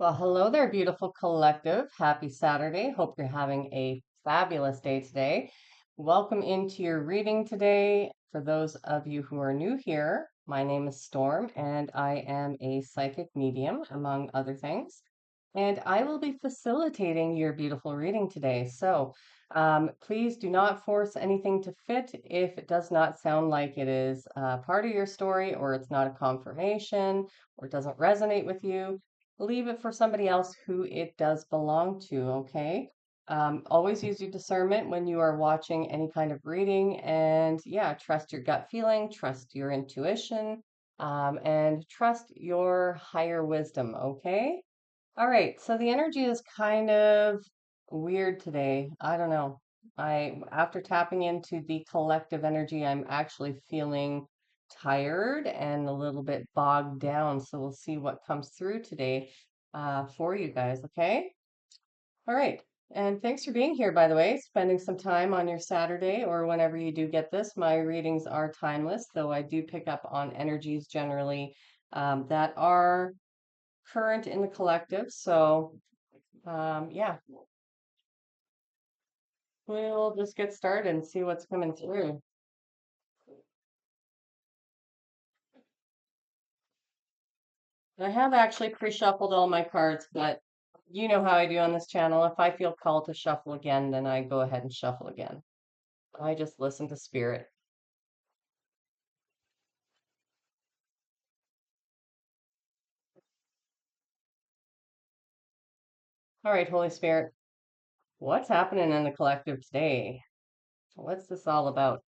Well, hello there, beautiful collective. Happy Saturday. Hope you're having a fabulous day today. Welcome into your reading today. For those of you who are new here, my name is Storm and I am a psychic medium, among other things. And I will be facilitating your beautiful reading today. So please do not force anything to fit if it does not sound like it is part of your story or it's not a confirmation or it doesn't resonate with you. Leave it for somebody else who it does belong to, okay? Always use your discernment when you are watching any kind of reading, and yeah, trust your gut feeling, trust your intuition, and trust your higher wisdom, okay? All right, so the energy is kind of weird today. I don't know. After tapping into the collective energy, I'm actually feeling tired and a little bit bogged down. So we'll see what comes through today for you guys, okay? All right. And thanks for being here, by the way, spending some time on your Saturday or whenever you do get this. My readings are timeless, though I do pick up on energies generally that are current in the collective. So yeah, we'll just get started and see what's coming through. I have actually pre-shuffled all my cards, but you know how I do on this channel. If I feel called to shuffle again, then I go ahead and shuffle again. I just listen to spirit. All right, Holy Spirit, what's happening in the collective today? What's this all about?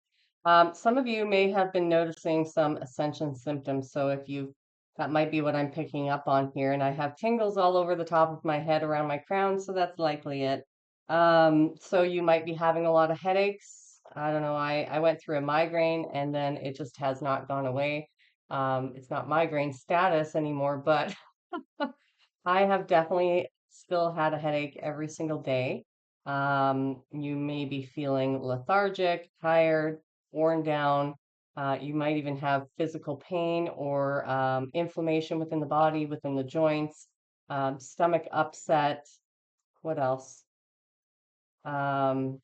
Some of you may have been noticing some ascension symptoms. So if you, that might be what I'm picking up on here. And I have tingles all over the top of my head around my crown. So that's likely it. So you might be having a lot of headaches. I don't know. I went through a migraine and then it just has not gone away. It's not migraine status anymore, but I have definitely still had a headache every single day. You may be feeling lethargic, tired, worn down. You might even have physical pain or inflammation within the body, within the joints, stomach upset. What else? Um,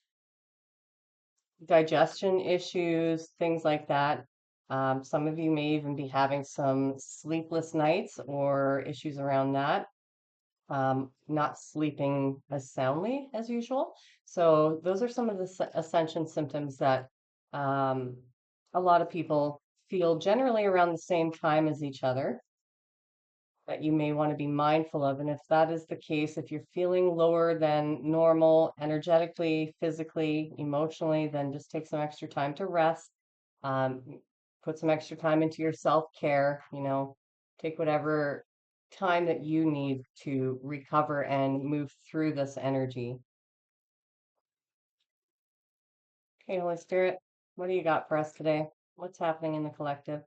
Digestion issues, things like that. Some of you may even be having some sleepless nights or issues around that, not sleeping as soundly as usual. So those are some of the ascension symptoms that um, a lot of people feel generally around the same time as each other that you may want to be mindful of. And if that is the case, if you're feeling lower than normal, energetically, physically, emotionally, then just take some extra time to rest. Um, Put some extra time into your self-care, take whatever time that you need to recover and move through this energy. Okay, Holy Spirit, what do you got for us today? What's happening in the collective?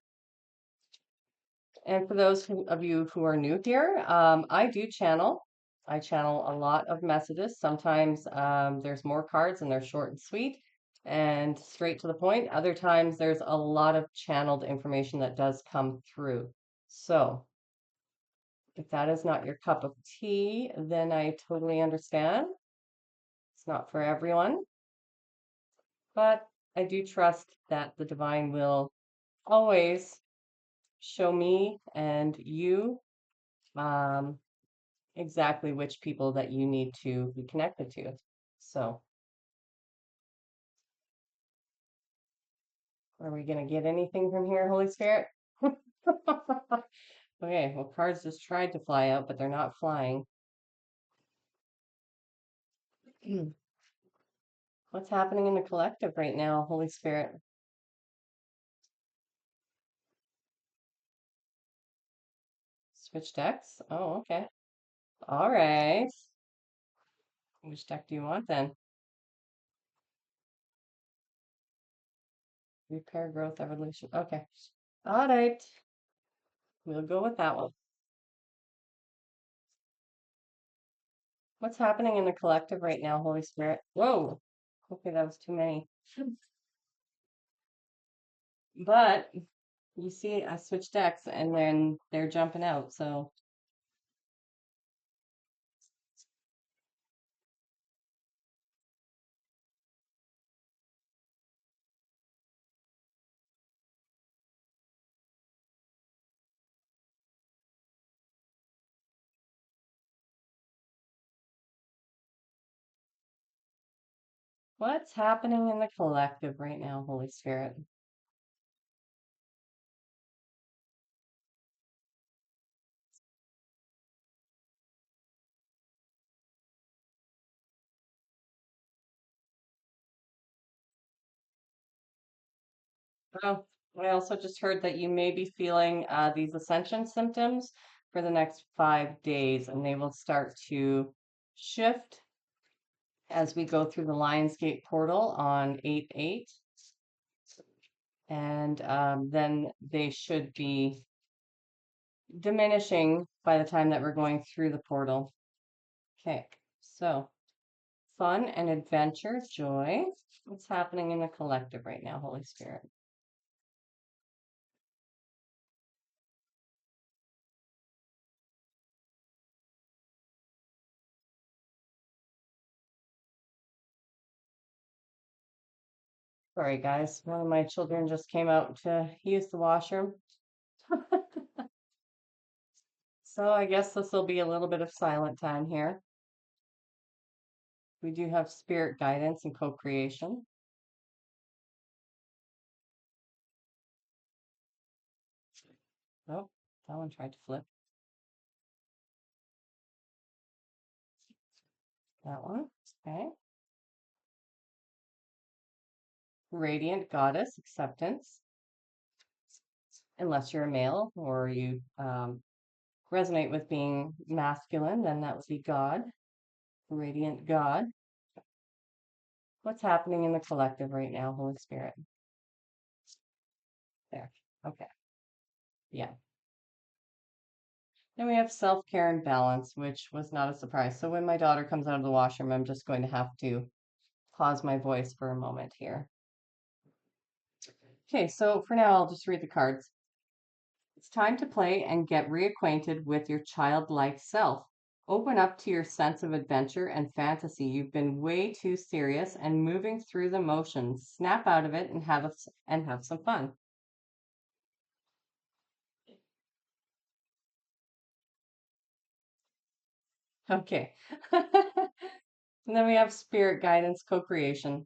And for those of you who are new here, I do channel. I channel a lot of messages. Sometimes there's more cards and they're short and sweet and straight to the point. Other times there's a lot of channeled information that does come through. So if that is not your cup of tea, then I totally understand. It's not for everyone, but I do trust that the divine will always show me and you um, exactly which people that you need to be connected to. So, are we going to get anything from here, Holy Spirit? Okay, well, cards just tried to fly out, but they're not flying. What's happening in the collective right now, Holy Spirit? Switch decks? Oh, okay. All right. Which deck do you want then? Repair, growth, evolution. Okay. All right. We'll go with that one. What's happening in the collective right now, Holy Spirit? Whoa. Okay, that was too many. But you see, I switched decks and then they're jumping out. So What's happening in the collective right now, Holy Spirit? Oh, I also just heard that you may be feeling these ascension symptoms for the next 5 days, and they will start to shift as we go through the Lionsgate portal on 8/8, and then they should be diminishing by the time that we're going through the portal. Okay, so fun and adventure, joy. What's happening in the collective right now, Holy Spirit? Sorry, guys. One of my children just came out to use the washroom. So I guess this will be a little bit of silent time here. We do have spirit guidance and co-creation. Oh, that one tried to flip. That one. Okay. Radiant goddess acceptance. Unless you're a male or you resonate with being masculine, then that would be God. Radiant God. What's happening in the collective right now, Holy Spirit? There. Okay. Yeah. Then we have self-care and balance, which was not a surprise. So when my daughter comes out of the washroom, I'm just going to have to pause my voice for a moment here. Okay, so for now, I'll just read the cards. It's time to play and get reacquainted with your childlike self. Open up to your sense of adventure and fantasy. You've been way too serious and moving through the motions. Snap out of it and have some fun. Okay. And then we have spirit guidance co-creation.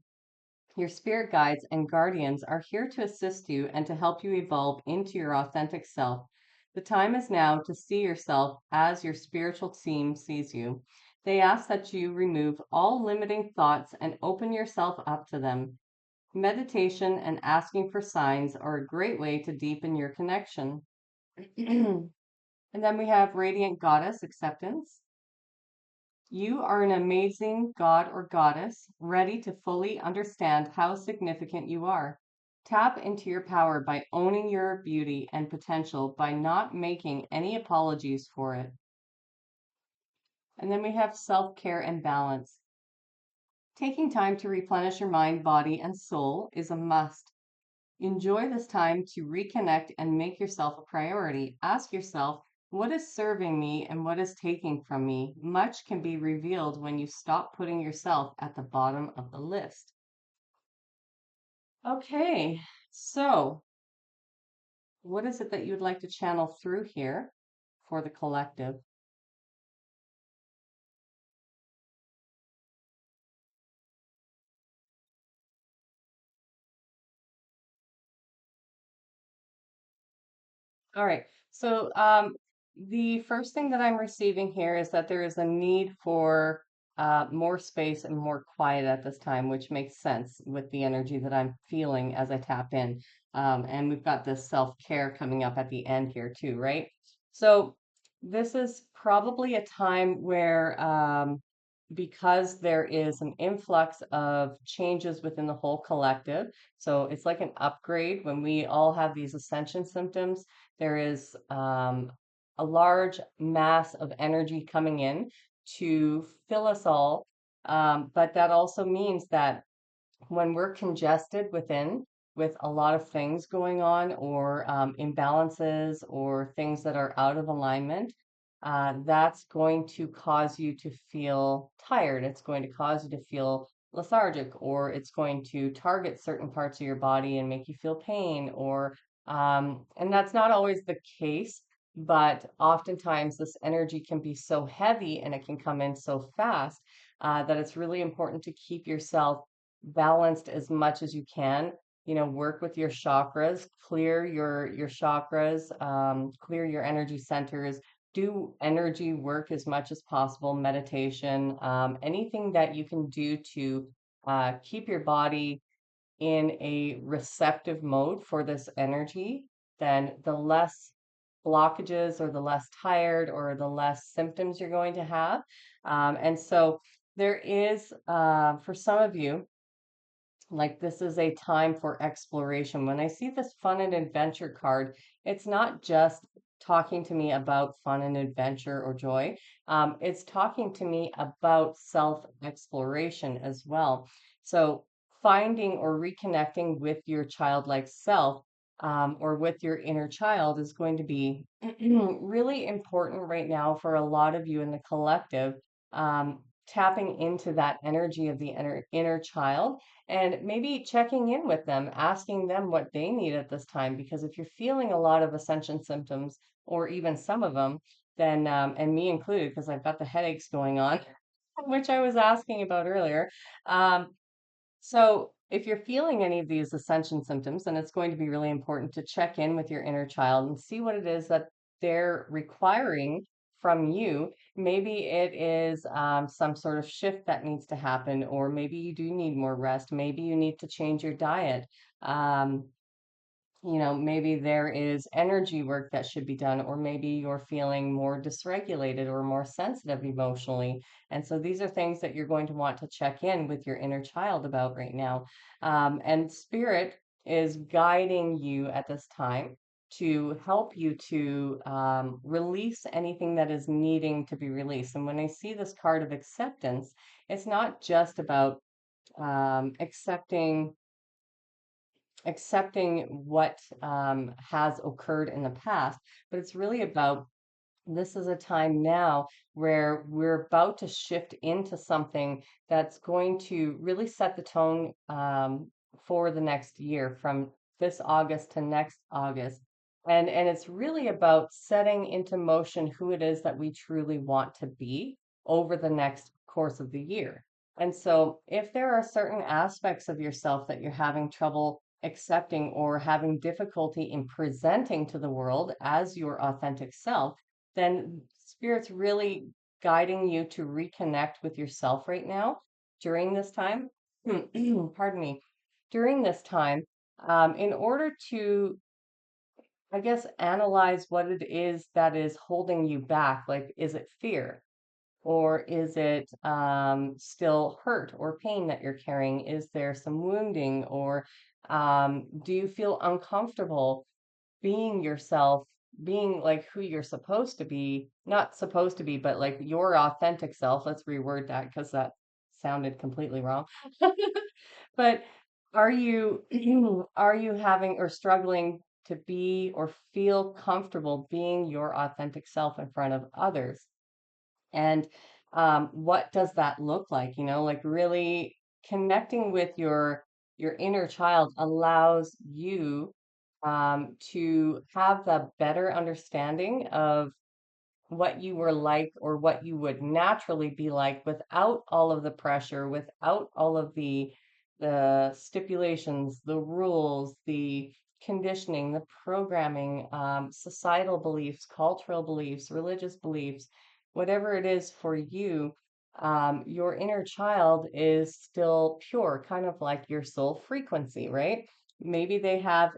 Your spirit guides and guardians are here to assist you and to help you evolve into your authentic self. The time is now to see yourself as your spiritual team sees you. They ask that you remove all limiting thoughts and open yourself up to them. Meditation and asking for signs are a great way to deepen your connection. And then we have Radiant Goddess Acceptance. You are an amazing god or goddess, ready to fully understand how significant you are. Tap into your power by owning your beauty and potential by not making any apologies for it. And then we have self care and balance. Taking time to replenish your mind, body, and soul is a must. Enjoy this time to reconnect and make yourself a priority. Ask yourself, what is serving me and what is taking from me? Much can be revealed when you stop putting yourself at the bottom of the list. Okay, so what is it that you'd like to channel through here for the collective? All right. So the first thing that I'm receiving here is that there is a need for more space and more quiet at this time, which makes sense with the energy that I'm feeling as I tap in. And we've got this self-care coming up at the end here too, right? So this is probably a time where because there is an influx of changes within the whole collective. So it's like an upgrade when we all have these ascension symptoms. There is a large mass of energy coming in to fill us all. But that also means that when we're congested within with a lot of things going on or imbalances or things that are out of alignment, that's going to cause you to feel tired. It's going to cause you to feel lethargic, or it's going to target certain parts of your body and make you feel pain, or and that's not always the case, but oftentimes this energy can be so heavy and it can come in so fast that it's really important to keep yourself balanced as much as you can. Work with your chakras, clear your chakras, clear your energy centers, do energy work as much as possible, meditation, anything that you can do to keep your body in a receptive mode for this energy, then the less blockages or the less tired or the less symptoms you're going to have. And so there is, for some of you, like this is a time for exploration. When I see this fun and adventure card, it's not just talking to me about fun and adventure or joy. It's talking to me about self exploration as well. So finding or reconnecting with your childlike self, or with your inner child is going to be really important right now for a lot of you in the collective. Tapping into that energy of the inner child and maybe checking in with them, asking them what they need at this time. Because if you're feeling a lot of ascension symptoms, or even some of them, then, and me included, because I've got the headaches going on, which I was asking about earlier. Um, so, if you're feeling any of these ascension symptoms, then it's going to be really important to check in with your inner child and see what it is that they're requiring from you. Maybe it is some sort of shift that needs to happen, or maybe you do need more rest. Maybe you need to change your diet. Um, maybe there is energy work that should be done, or maybe you're feeling more dysregulated or more sensitive emotionally. And so these are things that you're going to want to check in with your inner child about right now. And spirit is guiding you at this time to help you to release anything that is needing to be released. And when I see this card of acceptance, it's not just about accepting what has occurred in the past, but it's really about this is a time now where we're about to shift into something that's going to really set the tone for the next year from this August to next August. And it's really about setting into motion who it is that we truly want to be over the next course of the year. And so if there are certain aspects of yourself that you're having trouble accepting or having difficulty in presenting to the world as your authentic self, then Spirit's really guiding you to reconnect with yourself right now during this time. Pardon me. During this time, in order to, I guess, analyze what it is that is holding you back. Like, is it fear? Or is it still hurt or pain that you're carrying? Is there some wounding? Or do you feel uncomfortable being yourself, being like who you're supposed to be, not supposed to be, but like your authentic self? Let's reword that because that sounded completely wrong. But are you are you having or struggling to be or feel comfortable being your authentic self in front of others? And what does that look like? Like really connecting with your inner child allows you to have the better understanding of what you were like or what you would naturally be like without all of the pressure, without all of the stipulations, the rules, the conditioning, the programming, societal beliefs, cultural beliefs, religious beliefs, whatever it is for you. Your inner child is still pure, kind of like your soul frequency, right? Maybe they have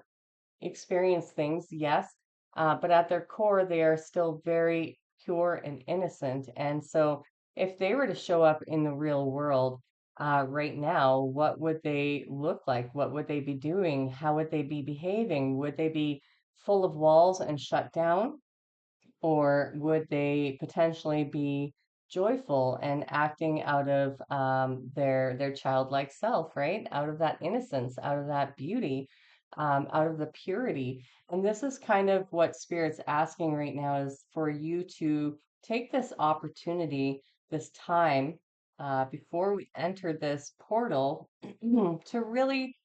experience things, yes, but at their core, they are still very pure and innocent. And so, if they were to show up in the real world right now, what would they look like? What would they be doing? How would they be behaving? Would they be full of walls and shut down? Or would they potentially be joyful and acting out of their childlike self, right? Out of that innocence, out of that beauty, out of the purity. And this is kind of what Spirit's asking right now is for you to take this opportunity, this time, before we enter this portal, to really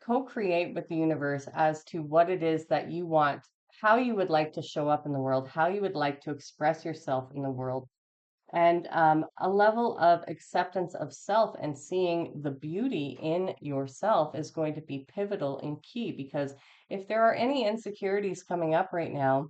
co-create with the universe as to what it is that you want, how you would like to show up in the world, how you would like to express yourself in the world. And a level of acceptance of self and seeing the beauty in yourself is going to be pivotal and key, because if there are any insecurities coming up right now,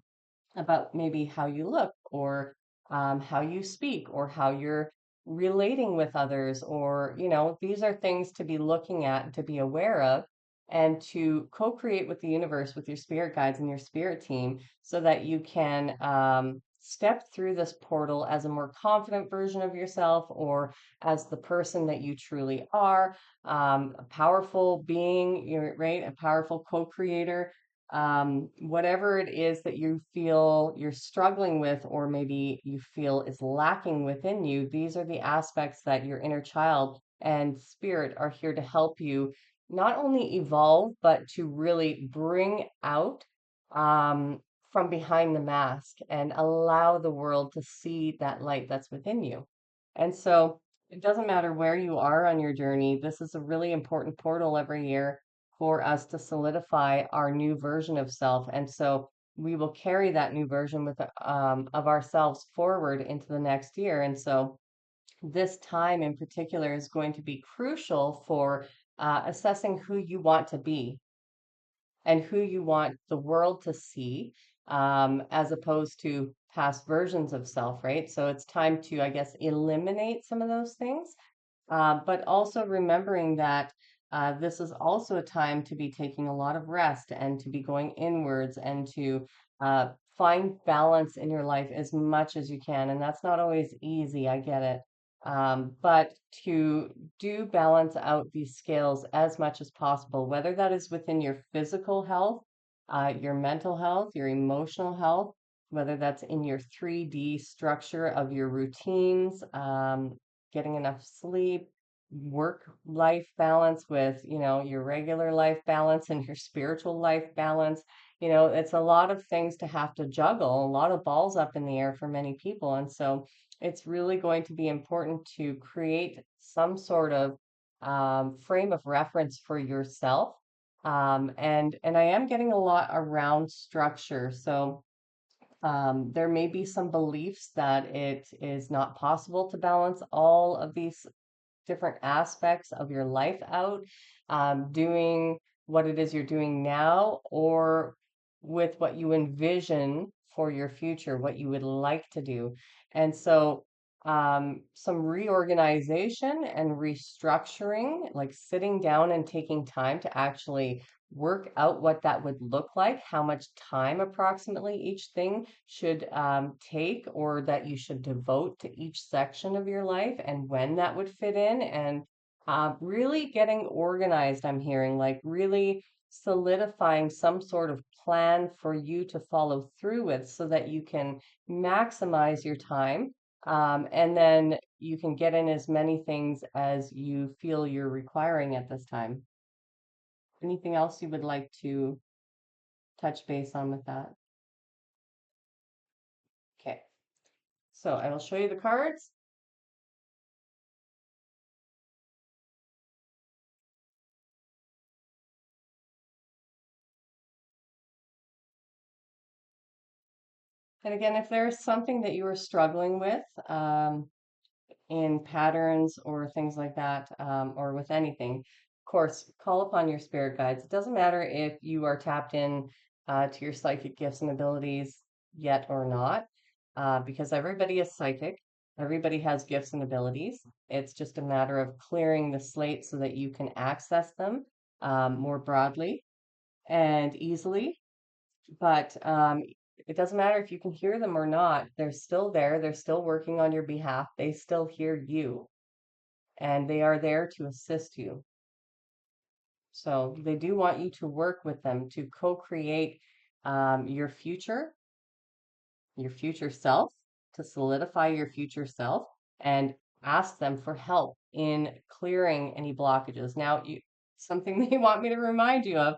about maybe how you look, or how you speak, or how you're relating with others, or these are things to be looking at and to be aware of, and to co-create with the universe, with your spirit guides and your spirit team, so that you can step through this portal as a more confident version of yourself, or as the person that you truly are, a powerful being, you're right, a powerful co-creator. Whatever it is that you feel you're struggling with, or maybe you feel is lacking within you, these are the aspects that your inner child and spirit are here to help you not only evolve, but to really bring out um, from behind the mask and allow the world to see that light that's within you. And so it doesn't matter where you are on your journey, this is a really important portal every year for us to solidify our new version of self. And so we will carry that new version of ourselves forward into the next year. And so this time in particular is going to be crucial for assessing who you want to be and who you want the world to see, as opposed to past versions of self, right? So it's time to, I guess, eliminate some of those things, but also remembering that this is also a time to be taking a lot of rest and to be going inwards and to find balance in your life as much as you can. And that's not always easy, I get it. But to do balance out these scales as much as possible, whether that is within your physical health, your mental health, your emotional health, whether that's in your 3D structure of your routines, getting enough sleep, work life balance with, your regular life balance and your spiritual life balance. It's a lot of things to have to juggle, a lot of balls up in the air for many people. And so it's really going to be important to create some sort of frame of reference for yourself. And I am getting a lot around structure. So there may be some beliefs that it is not possible to balance all of these different aspects of your life out, doing what it is you're doing now, or with what you envision for your future, what you would like to do. And so, some reorganization and restructuring, like sitting down and taking time to actually work out what that would look like, how much time approximately each thing should take, or that you should devote to each section of your life, and when that would fit in, and really getting organized. I'm hearing like really solidifying some sort of plan for you to follow through with, so that you can maximize your time, and then you can get in as many things as you feel you're requiring at this time. Anything else you would like to touch base on with that? Okay, so I will show you the cards. And again, if there's something that you are struggling with, in patterns or things like that, or with anything, of course, call upon your spirit guides. It doesn't matter if you are tapped in to your psychic gifts and abilities yet or not, because everybody is psychic. Everybody has gifts and abilities. It's just a matter of clearing the slate so that you can access them more broadly and easily. But it doesn't matter if you can hear them or not. They're still there. They're still working on your behalf. They still hear you, and they are there to assist you. So they do want you to work with them to co-create your future self, to solidify your future self, and ask them for help in clearing any blockages. Now, something they want me to remind you of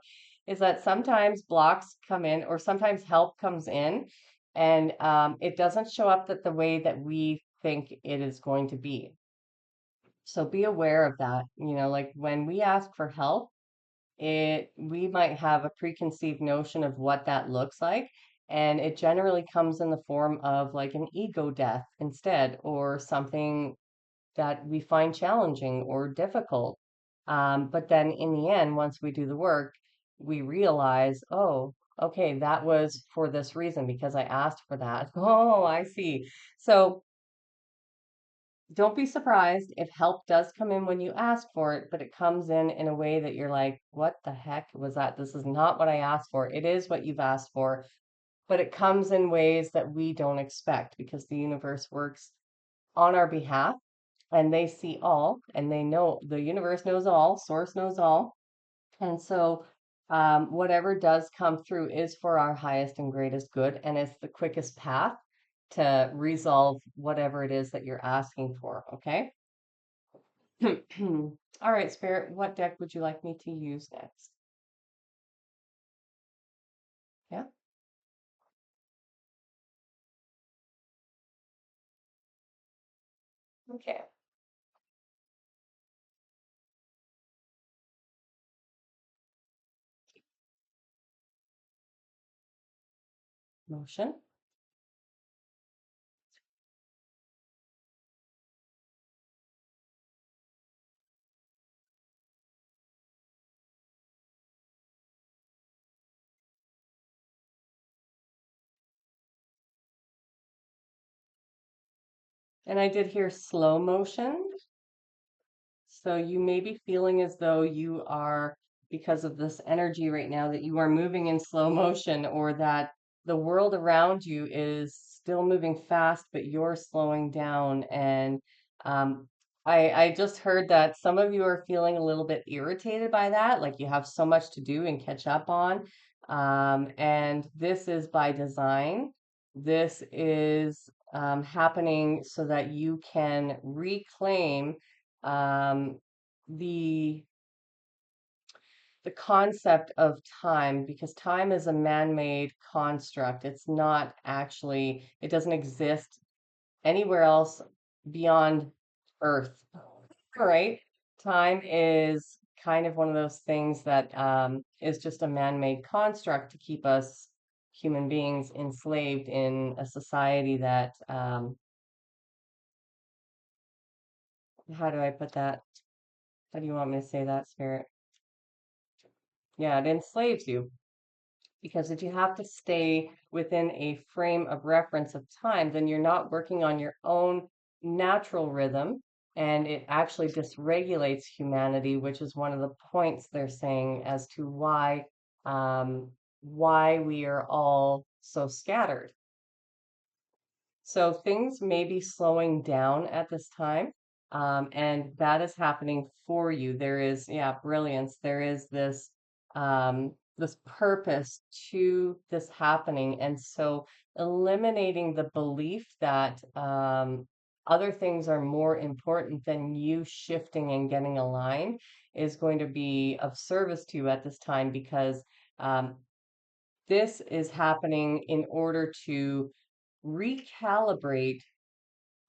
is that sometimes blocks come in, or sometimes help comes in, and it doesn't show up that the way that we think it is going to be. So be aware of that. Like when we ask for help, we might have a preconceived notion of what that looks like. And it generally comes in the form of like an ego death instead, or something that we find challenging or difficult. But then in the end, once we do the work, we realize, oh, okay, that was for this reason because I asked for that. Oh, I see. So don't be surprised if help does come in when you ask for it, but it comes in a way that you're like, what the heck was that? This is not what I asked for. It is what you've asked for, but it comes in ways that we don't expect because the universe works on our behalf and they see all and they know the universe knows all, source knows all. And so whatever does come through is for our highest and greatest good, and it's the quickest path to resolve whatever it is that you're asking for. Okay. All right, Spirit, what deck would you like me to use next? Yeah. Okay. Motion. And I did hear slow motion. So you may be feeling as though you are, because of this energy right now, that you are moving in slow motion or that the world around you is still moving fast, but you're slowing down. And um, I just heard that some of you are feeling a little bit irritated by that, like you have so much to do and catch up on. And this is by design. This is happening so that you can reclaim um, the the concept of time, because time is a man-made construct. It's not actually, it doesn't exist anywhere else beyond Earth, right? Time is kind of one of those things that is just a man-made construct to keep us human beings enslaved in a society that, how do I put that? How do you want me to say that, Spirit? Yeah, it enslaves you. Because if you have to stay within a frame of reference of time, then you're not working on your own natural rhythm, and it actually dysregulates humanity, which is one of the points they're saying as to why we are all so scattered. So things may be slowing down at this time, and that is happening for you. There is, yeah, brilliance. There is this purpose to this happening, and so eliminating the belief that other things are more important than you shifting and getting aligned is going to be of service to you at this time because um, this is happening in order to recalibrate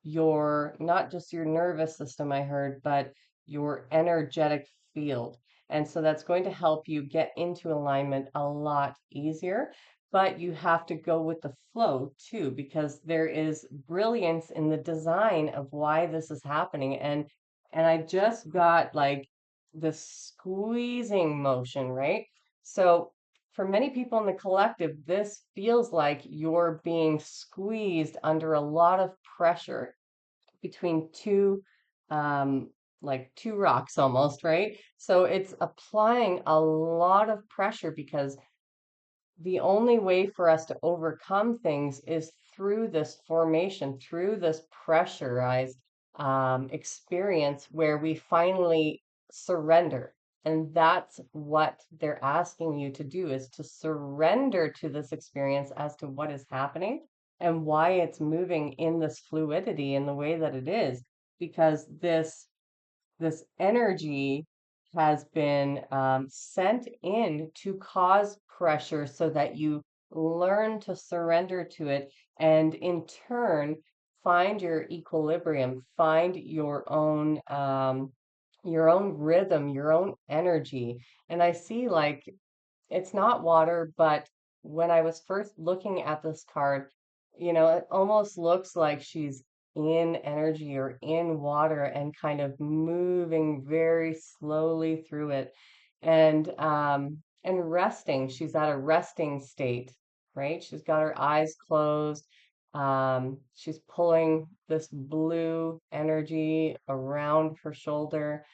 your not just your nervous system, I heard, but your energetic field. And so that's going to help you get into alignment a lot easier. But you have to go with the flow too, because there is brilliance in the design of why this is happening. And I just got like the squeezing motion, right? So for many people in the collective, this feels like you're being squeezed under a lot of pressure between two like two rocks almost, right? So it's applying a lot of pressure because the only way for us to overcome things is through this formation, through this pressurized experience where we finally surrender. And that's what they're asking you to do is to surrender to this experience as to what is happening and why it's moving in this fluidity in the way that it is. Because this energy has been sent in to cause pressure so that you learn to surrender to it and in turn find your equilibrium, find your own rhythm, your own energy. And I see like it's not water, but when I was first looking at this card, it almost looks like she's in energy or in water and kind of moving very slowly through it and resting. She's at a resting state, right? She's got her eyes closed. She's pulling this blue energy around her shoulder.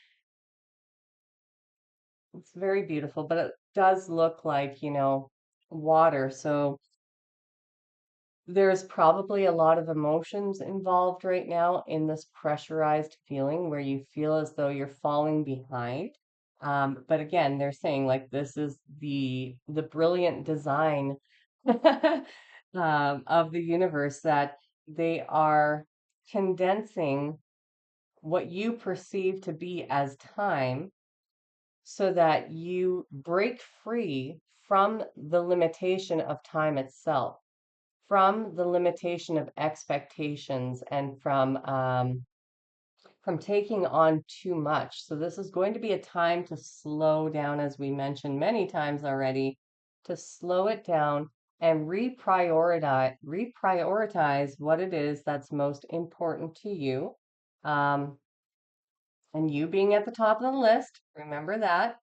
It's very beautiful, but it does look like, water. So there's probably a lot of emotions involved right now in this pressurized feeling where you feel as though you're falling behind. But again, they're saying like this is the brilliant design of the universe that they are condensing what you perceive to be as time so that you break free from the limitation of time itself, from the limitation of expectations, and from taking on too much. So this is going to be a time to slow down, as we mentioned many times already, to slow it down and reprioritize what it is that's most important to you. Um, and you being at the top of the list, remember that.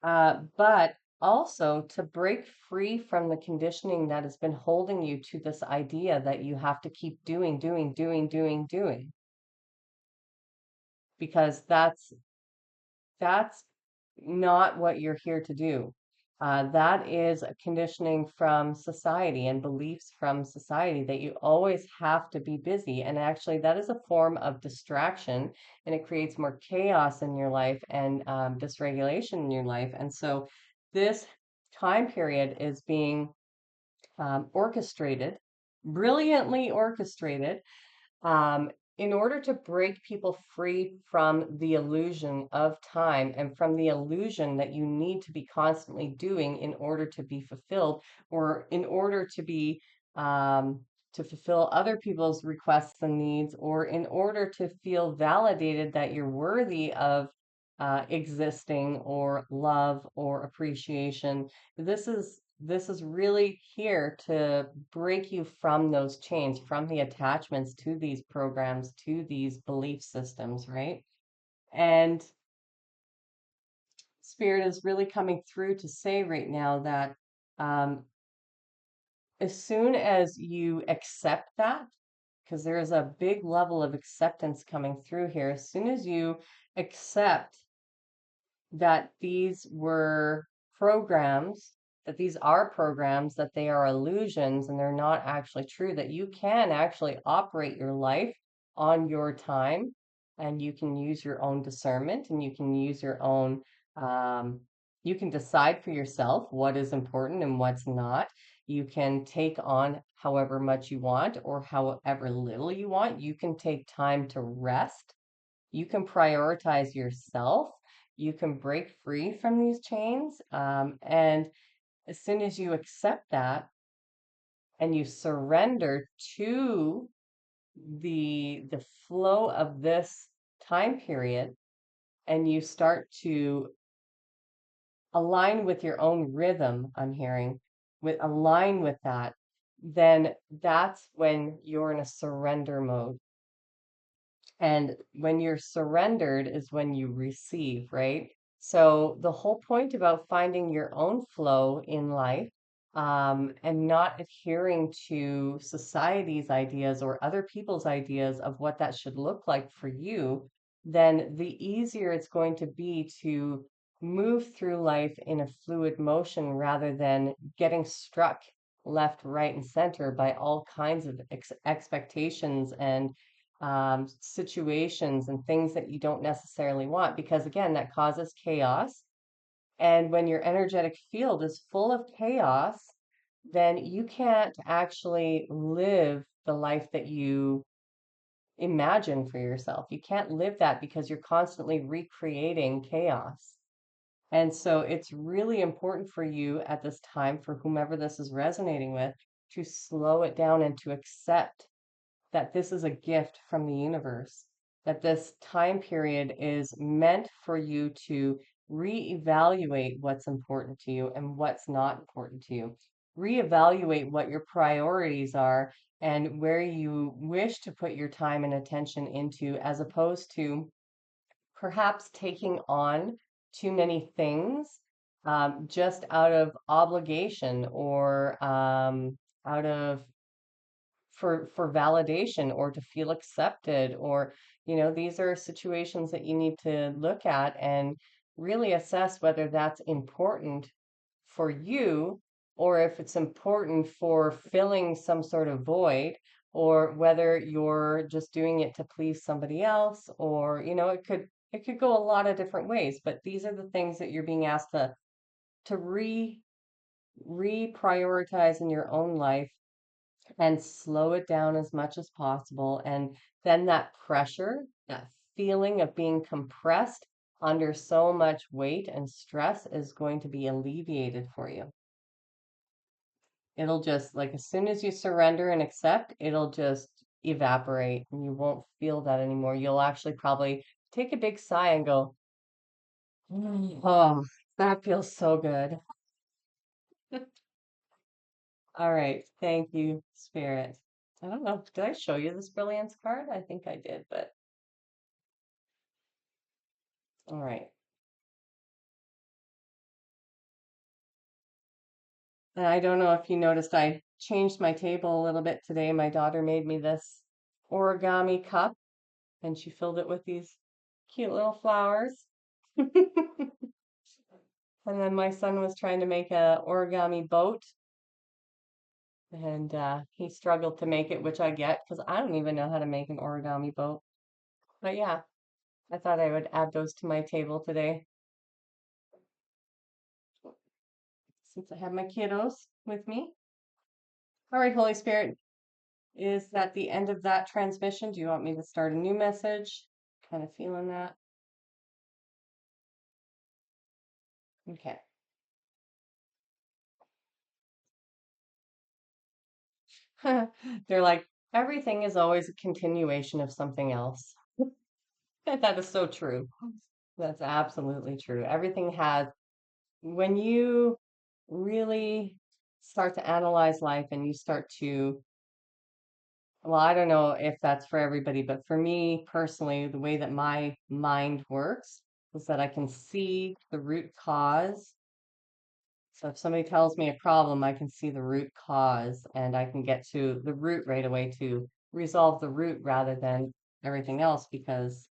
But also to break free from the conditioning that has been holding you to this idea that you have to keep doing, doing, doing, doing, doing, because that's not what you're here to do. That is a conditioning from society and beliefs from society that you always have to be busy. And actually, that is a form of distraction and it creates more chaos in your life and dysregulation in your life. And so, this time period is being orchestrated, brilliantly orchestrated, um, in order to break people free from the illusion of time and from the illusion that you need to be constantly doing in order to be fulfilled or in order um, to fulfill other people's requests and needs or in order to feel validated that you're worthy of existing or love or appreciation. This is really here to break you from those chains, from the attachments to these programs, to these belief systems, right? And Spirit is really coming through to say right now that um, as soon as you accept that, because there is a big level of acceptance coming through here, as soon as you accept that these were programs, that these are programs, that they are illusions and they're not actually true, that you can actually operate your life on your time and you can use your own discernment and you can use your own, um, you can decide for yourself what is important and what's not. You can take on however much you want or however little you want. You can take time to rest. You can prioritize yourself. You can break free from these chains. And as soon as you accept that and you surrender to the flow of this time period and you start to align with your own rhythm, I'm hearing, with align with that, then that's when you're in a surrender mode. And when you're surrendered is when you receive, right? So the whole point about finding your own flow in life, and not adhering to society's ideas or other people's ideas of what that should look like for you, then the easier it's going to be to move through life in a fluid motion rather than getting struck left, right, and center by all kinds of expectations and situations and things that you don't necessarily want, because again, that causes chaos. And when your energetic field is full of chaos, then you can't actually live the life that you imagine for yourself. You can't live that because you're constantly recreating chaos. And so it's really important for you at this time, for whomever this is resonating with, to slow it down and to accept that this is a gift from the universe, that this time period is meant for you to reevaluate what's important to you and what's not important to you. reevaluate what your priorities are and where you wish to put your time and attention into, as opposed to perhaps taking on too many things just out of obligation or out of for validation or to feel accepted, or these are situations that you need to look at and really assess whether that's important for you, or if it's important for filling some sort of void, or whether you're just doing it to please somebody else, or it could go a lot of different ways. But these are the things that you're being asked to reprioritize in your own life and slow it down as much as possible. And then that pressure, that feeling of being compressed under so much weight and stress is going to be alleviated for you. It'll just, like, as soon as you surrender and accept, it'll just evaporate and you won't feel that anymore. You'll actually probably take a big sigh and go, oh, that feels so good. All right. Thank you, Spirit. I don't know. Did I show you this brilliance card? I think I did, but all right. And I don't know if you noticed, I changed my table a little bit today. My daughter made me this origami cup and she filled it with these cute little flowers. And then my son was trying to make a origami boat, and he struggled to make it, which I get because I don't even know how to make an origami boat. But yeah, I thought I would add those to my table today since I have my kiddos with me. All right, Holy Spirit, is that the end of that transmission? Do you want me to start a new message? Kind of feeling that. Okay. They're like, everything is always a continuation of something else. That is so true. That's absolutely true. Everything has, when you really start to analyze life and you start to, well, I don't know if that's for everybody, but for me personally, the way that my mind works is that I can see the root cause. So if somebody tells me a problem, I can see the root cause and I can get to the root right away to resolve the root rather than everything else, because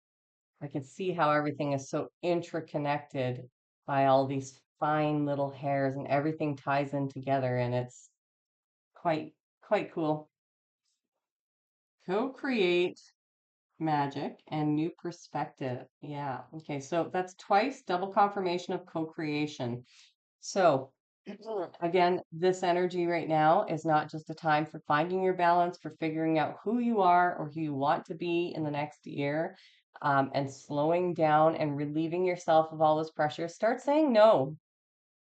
I can see how everything is so interconnected by all these fine little hairs and everything ties in together, and it's quite quite cool. Co-create magic and new perspective. Yeah. Okay, so that's twice double confirmation of co-creation. So, again, this energy right now is not just a time for finding your balance, for figuring out who you are or who you want to be in the next year, and slowing down and relieving yourself of all this pressure. Start saying no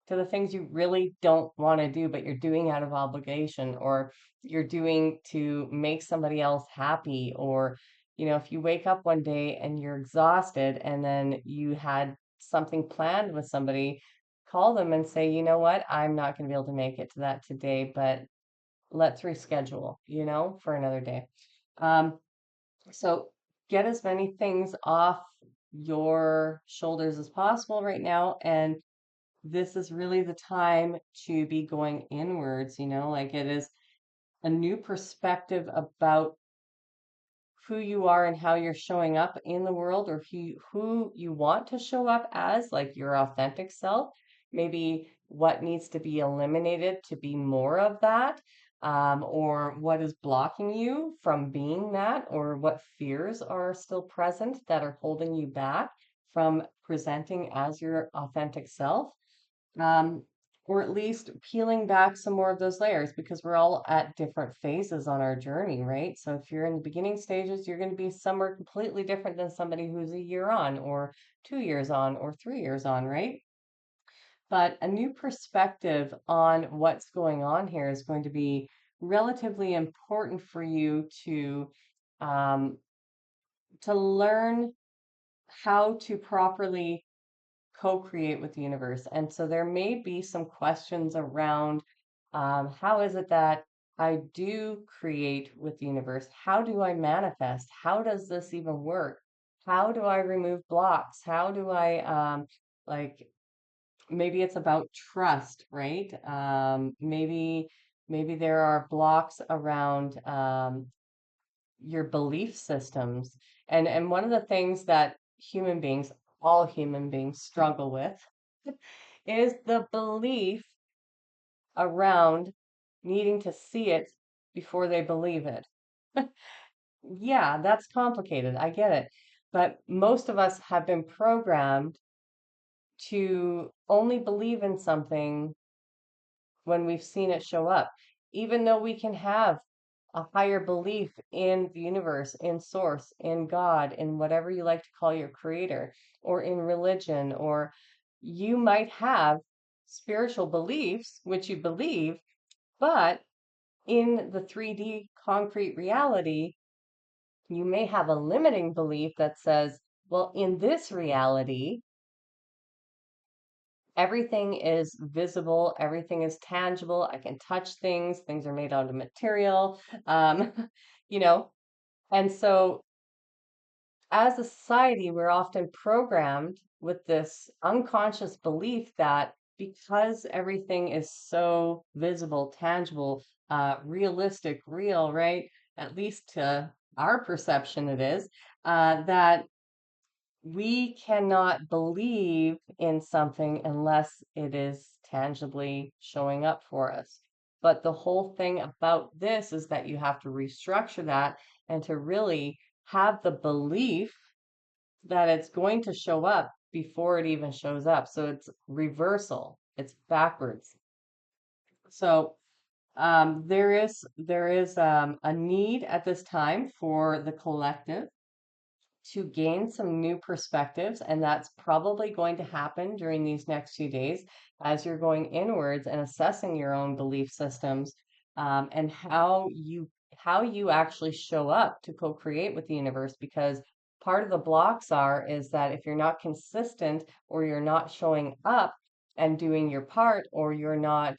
to the things you really don't want to do, but you're doing out of obligation, or you're doing to make somebody else happy. Or, if you wake up one day and you're exhausted and then you had something planned with somebody, call them and say, you know what, I'm not going to be able to make it to that today, but let's reschedule, for another day. So get as many things off your shoulders as possible right now, and this is really the time to be going inwards, like it is a new perspective about who you are and how you're showing up in the world, or who you want to show up as, like your authentic self. Maybe what needs to be eliminated to be more of that, or what is blocking you from being that, or what fears are still present that are holding you back from presenting as your authentic self, um, or at least peeling back some more of those layers, because we're all at different phases on our journey, right? So if you're in the beginning stages, you're going to be somewhere completely different than somebody who's a year on, or 2 years on, or 3 years on, right? But a new perspective on what's going on here is going to be relatively important for you um, to learn how to properly co-create with the universe. And so there may be some questions around How is it that I do create with the universe? How do I manifest? How does this even work? How do I remove blocks? How do I, like, maybe it's about trust, right? Maybe there are blocks around your belief systems. And one of the things that human beings, all human beings struggle with is the belief around needing to see it before they believe it. Yeah, that's complicated. I get it. But most of us have been programmed to only believe in something when we've seen it show up, even though we can have a higher belief in the universe, in source, in God, in whatever you like to call your creator, or in religion, or you might have spiritual beliefs, which you believe, but in the 3D concrete reality, you may have a limiting belief that says, well, in this reality, everything is visible, everything is tangible, I can touch things, things are made out of material, um, you know, and so as a society, we're often programmed with this unconscious belief that because everything is so visible, tangible, realistic, real, right? At least to our perception, it is, that we cannot believe in something unless it is tangibly showing up for us. But the whole thing about this is that you have to restructure that and to really have the belief that it's going to show up before it even shows up. So it's reversal, it's backwards. So there is a need at this time for the collective to gain some new perspectives, and that's probably going to happen during these next few days as you're going inwards and assessing your own belief systems, and how you actually show up to co-create with the universe. Because part of the blocks is that if you're not consistent or you're not showing up and doing your part, or you're not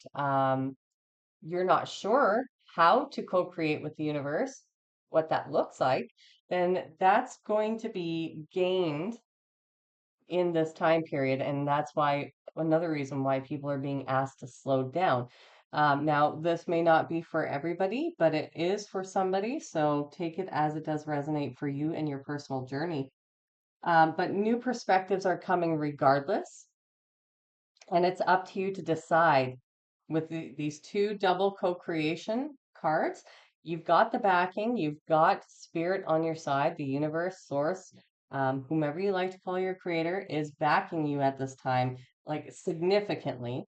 sure how to co-create with the universe, what that looks like, then that's going to be gained in this time period. And that's why another reason why people are being asked to slow down. Now, this may not be for everybody, but it is for somebody. So take it as it does resonate for you and your personal journey. But new perspectives are coming regardless. And it's up to you to decide with these two double co-creation cards. You've got the backing, you've got spirit on your side, the universe, source, whomever you like to call your creator is backing you at this time, like significantly.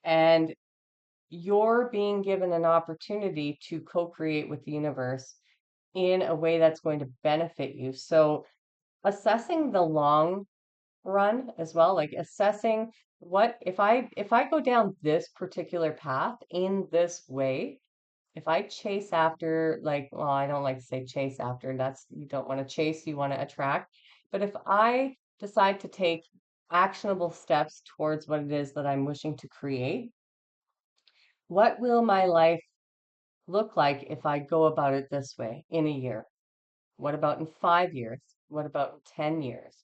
And you're being given an opportunity to co-create with the universe in a way that's going to benefit you. So assessing the long run as well, like assessing what if I go down this particular path in this way, if I chase after, like, well, I don't like to say chase after, that's, you don't want to chase, you want to attract. But if I decide to take actionable steps towards what it is that I'm wishing to create, what will my life look like if I go about it this way in a year? What about in 5 years? What about in 10 years?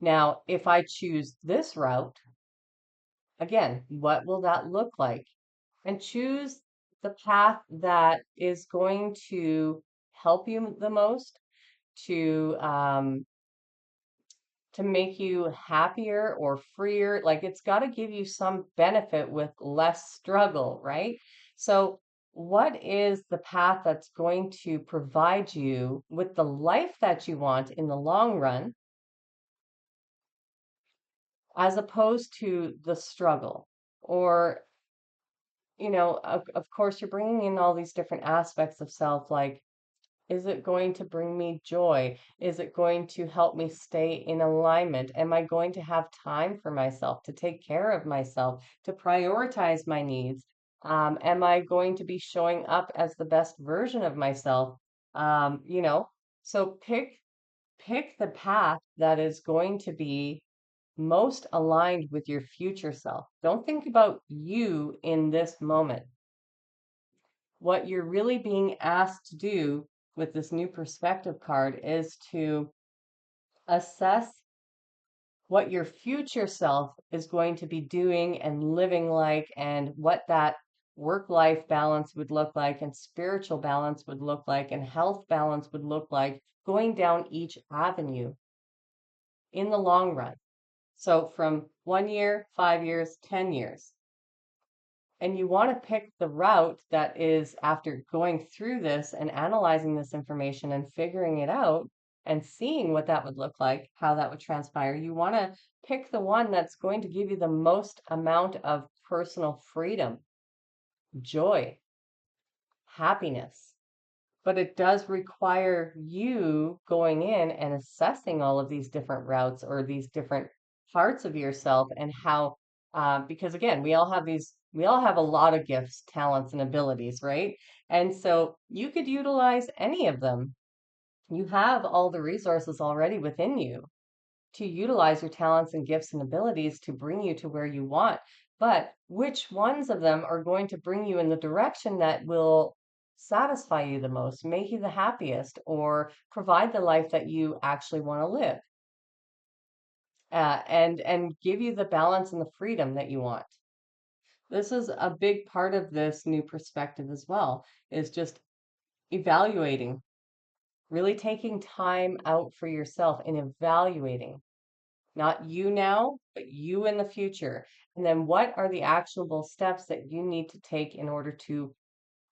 Now, if I choose this route, again, what will that look like? And choose the path that is going to help you the most, to um, to make you happier or freer. Like it's got to give you some benefit with less struggle, right? So, what is the path that's going to provide you with the life that you want in the long run, as opposed to the struggle? Or of course, you're bringing in all these different aspects of self, like, is it going to bring me joy? Is it going to help me stay in alignment? Am I going to have time for myself, to take care of myself, to prioritize my needs? Am I going to be showing up as the best version of myself? Um, you know, so pick the path that is going to be most aligned with your future self. Don't think about you in this moment. What you're really being asked to do with this new perspective card is to assess what your future self is going to be doing and living like, and what that work life balance would look like, and spiritual balance would look like, and health balance would look like, going down each avenue in the long run. So, from 1 year, 5 years, 10 years. And you want to pick the route that is, after going through this and analyzing this information and figuring it out and seeing what that would look like, how that would transpire, you want to pick the one that's going to give you the most amount of personal freedom, joy, happiness. But it does require you going in and assessing all of these different routes or these different parts of yourself, and how, because again, we all have a lot of gifts, talents, and abilities, right? And so you could utilize any of them. You have all the resources already within you to utilize your talents and gifts and abilities to bring you to where you want. But which ones of them are going to bring you in the direction that will satisfy you the most, make you the happiest, or provide the life that you actually want to live, and give you the balance and the freedom that you want? This is a big part of this new perspective as well, is just evaluating, really taking time out for yourself and evaluating. Not you now, but you in the future. And then what are the actionable steps that you need to take in order to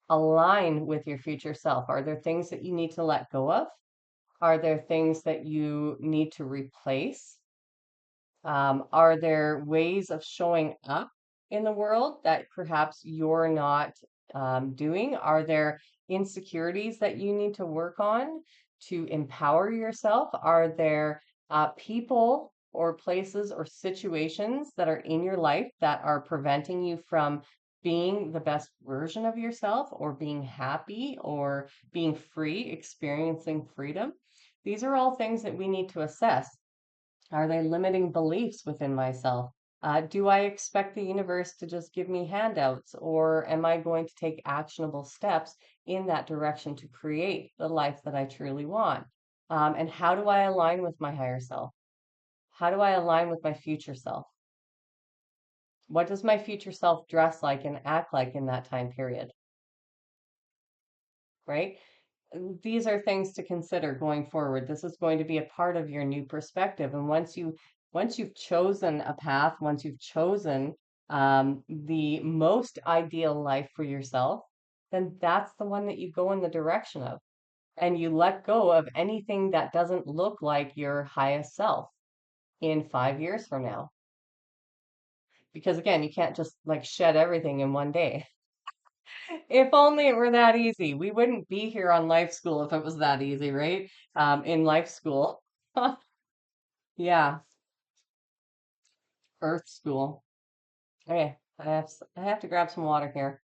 align with your future self? Are there things that you need to let go of? Are there things that you need to replace? Are there ways of showing up in the world that perhaps you're not doing? Are there insecurities that you need to work on to empower yourself? Are there people or places or situations that are in your life that are preventing you from being the best version of yourself, or being happy, or being free, experiencing freedom? These are all things that we need to assess. Are they limiting beliefs within myself? Do I expect the universe to just give me handouts, or am I going to take actionable steps in that direction to create the life that I truly want? And how do I align with my higher self? How do I align with my future self? What does my future self dress like and act like in that time period? Right? These are things to consider going forward. This is going to be a part of your new perspective. And once you've chosen a path, once you've chosen the most ideal life for yourself, then that's the one that you go in the direction of. And you let go of anything that doesn't look like your highest self in 5 years from now. Because again, you can't just like shed everything in one day. If only it were that easy. We wouldn't be here on life school if it was that easy, right? In life school. Yeah, Earth school. Okay, I have to grab some water here.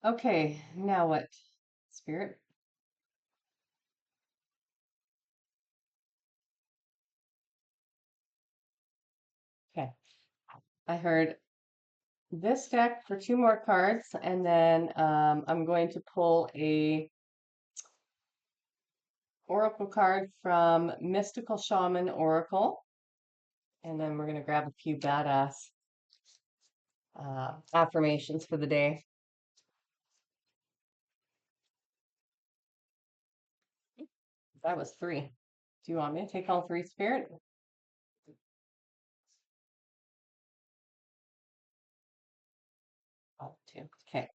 Okay, now what? Spirit? Okay. I heard this deck for two more cards, and then I'm going to pull a oracle card from Mystical Shaman Oracle, and then we're gonna grab a few badass affirmations for the day. That was three. Do you want me to take all three, Spirit? Oh, two. Okay.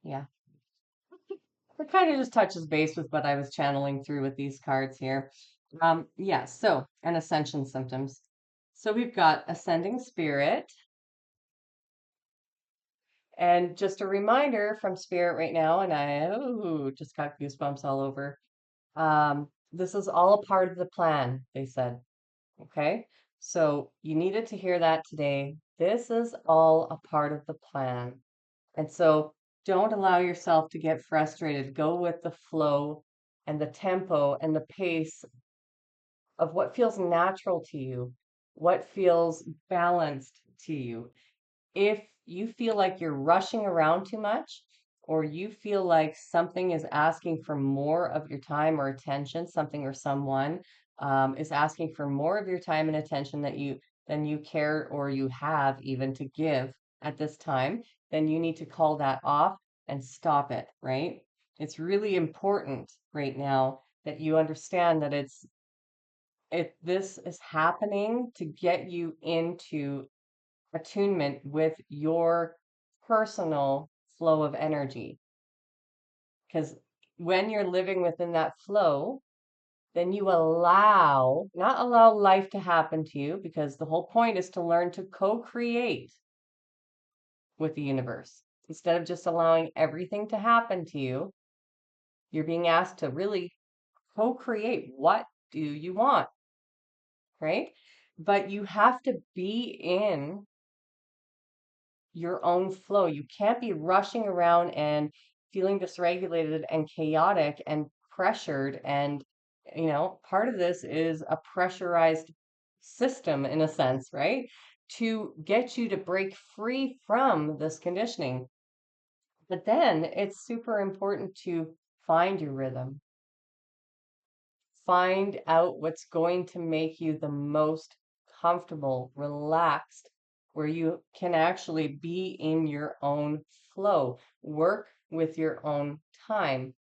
Yeah. It kind of just touches base with what I was channeling through with these cards here. Yeah, so, and ascension symptoms. So we've got ascending spirit, and just a reminder from spirit right now, and just got goosebumps all over. This is all a part of the plan, they said. Okay, so you needed to hear that today. This is all a part of the plan. And so Don't allow yourself to get frustrated. Go with the flow and the tempo and the pace of what feels natural to you, what feels balanced to you. If you feel like you're rushing around too much, or you feel like something is asking for more of your time or attention, something or someone is asking for more of your time and attention than you care or you have even to give at this time, then you need to call that off and stop it, right? It's really important right now that you understand that this is happening to get you into attunement with your personal flow of energy. Because when you're living within that flow, then you not allow life to happen to you, because the whole point is to learn to co-create with the universe. Instead of just allowing everything to happen to you, you're being asked to really co-create. What do you want, right? But you have to be in your own flow. You can't be rushing around and feeling dysregulated and chaotic and pressured. And, part of this is a pressurized system in a sense, right? To get you to break free from this conditioning. But then it's super important to find your rhythm, find out what's going to make you the most comfortable, relaxed, where you can actually be in your own flow, work with your own time.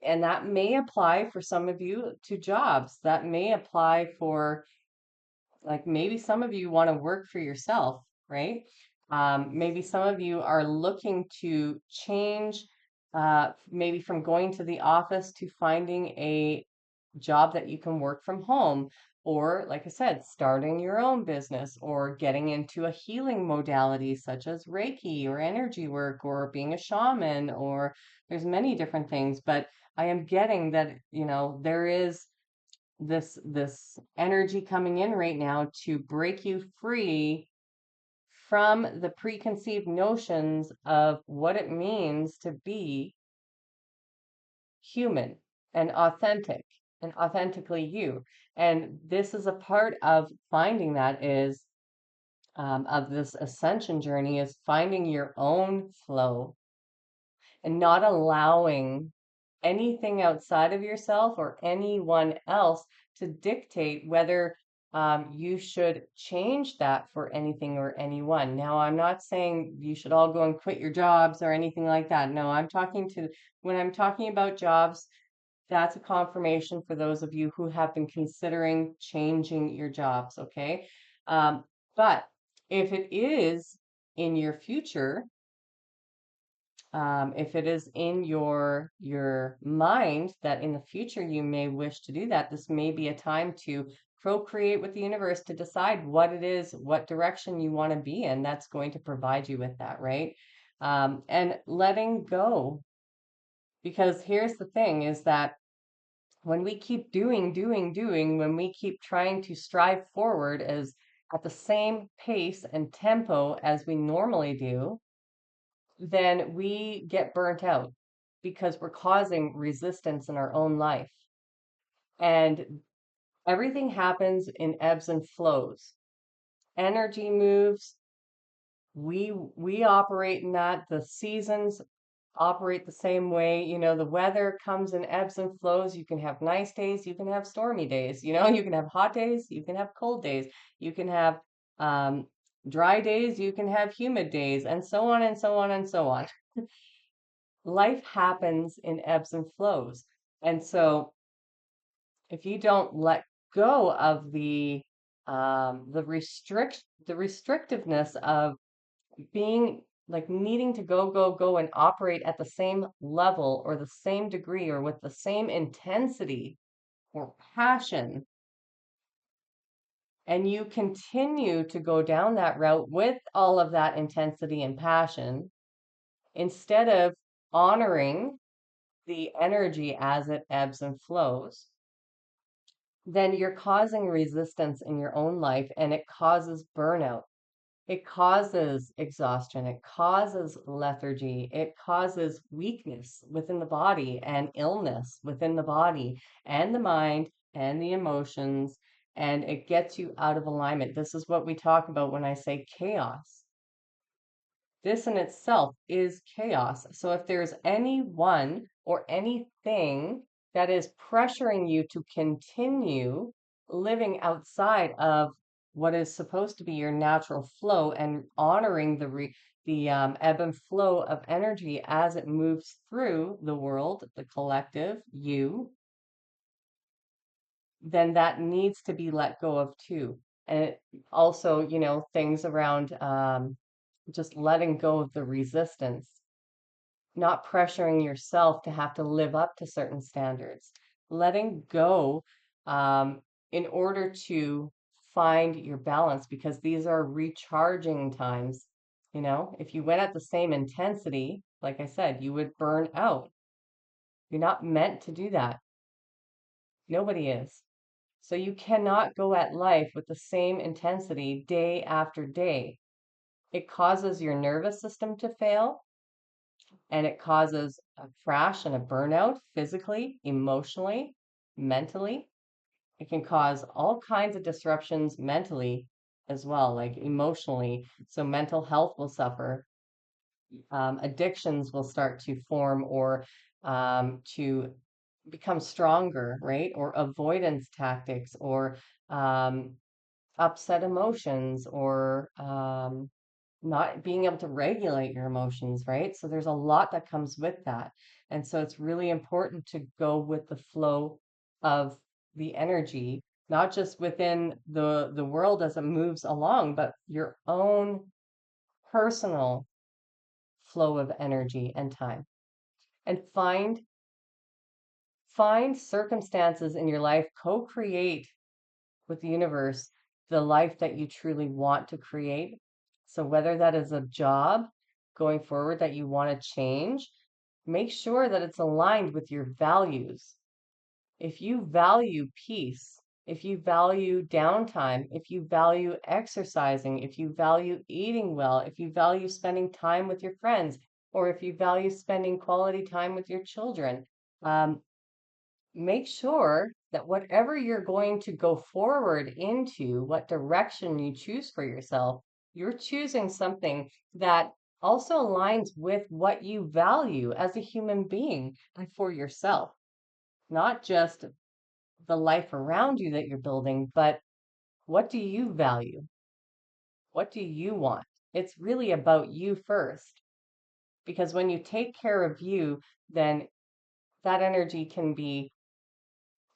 And that may apply for some of you to jobs. That may apply for, like, maybe some of you want to work for yourself, right? Maybe some of you are looking to change, maybe from going to the office to finding a job that you can work from home, or like I said, starting your own business, or getting into a healing modality such as Reiki or energy work or being a shaman, or there's many different things. But I am getting that, there is this energy coming in right now to break you free from the preconceived notions of what it means to be human and authentically you. And this is a part of finding that is of this ascension journey, is finding your own flow and not allowing anything outside of yourself or anyone else to dictate whether you should change that for anything or anyone. Now, I'm not saying you should all go and quit your jobs or anything like that. No, when I'm talking about jobs, that's a confirmation for those of you who have been considering changing your jobs, okay? But if it is in your future, if it is in your mind that in the future you may wish to do that, this may be a time to procreate with the universe to decide what it is, what direction you want to be in. That's going to provide you with that, right? And letting go, because here's the thing: is that when we keep doing, when we keep trying to strive forward as at the same pace and tempo as we normally do, then we get burnt out because we're causing resistance in our own life. And everything happens in ebbs and flows. Energy moves. We operate in that. The seasons operate the same way. The weather comes in ebbs and flows. You can have nice days, you can have stormy days, you can have hot days, you can have cold days, you can have um, dry days, you can have humid days, and so on and so on and so on. Life happens in ebbs and flows. And so if you don't let go of the restrictiveness of being like needing to go and operate at the same level or the same degree or with the same intensity or passion, and you continue to go down that route with all of that intensity and passion, instead of honoring the energy as it ebbs and flows, then you're causing resistance in your own life and it causes burnout. It causes exhaustion, it causes lethargy, it causes weakness within the body and illness within the body and the mind and the emotions, and it gets you out of alignment. This is what we talk about when I say chaos. This in itself is chaos. So if there's anyone or anything that is pressuring you to continue living outside of what is supposed to be your natural flow and honoring the ebb and flow of energy as it moves through the world, the collective, you, then that needs to be let go of too. And it also, things around just letting go of the resistance, not pressuring yourself to have to live up to certain standards, letting go um, in order to find your balance, because these are recharging times. If you went at the same intensity, like I said, you would burn out. You're not meant to do that. Nobody is. So you cannot go at life with the same intensity day after day. It causes your nervous system to fail, and it causes a crash and a burnout physically, emotionally, mentally. It can cause all kinds of disruptions mentally as well, like emotionally. So mental health will suffer. Addictions will start to form or to become stronger, right? Or avoidance tactics or um, upset emotions or not being able to regulate your emotions, right? So there's a lot that comes with that. And so it's really important to go with the flow of the energy, not just within the world as it moves along, but your own personal flow of energy and time. And find circumstances in your life, co-create with the universe the life that you truly want to create. So, whether that is a job going forward that you want to change, make sure that it's aligned with your values. If you value peace, if you value downtime, if you value exercising, if you value eating well, if you value spending time with your friends, or if you value spending quality time with your children, um, make sure that whatever you're going to go forward into, what direction you choose for yourself, you're choosing something that also aligns with what you value as a human being and for yourself, not just the life around you that you're building, but what do you value? What do you want? It's really about you first, because when you take care of you, then that energy can be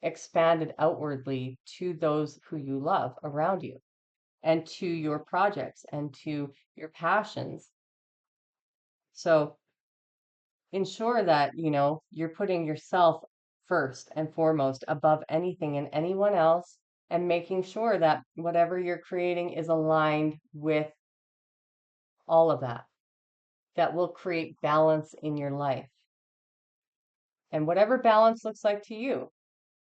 expanded outwardly to those who you love around you and to your projects and to your passions. So ensure that, you're putting yourself first and foremost above anything and anyone else, and making sure that whatever you're creating is aligned with all of that. That will create balance in your life. And whatever balance looks like to you.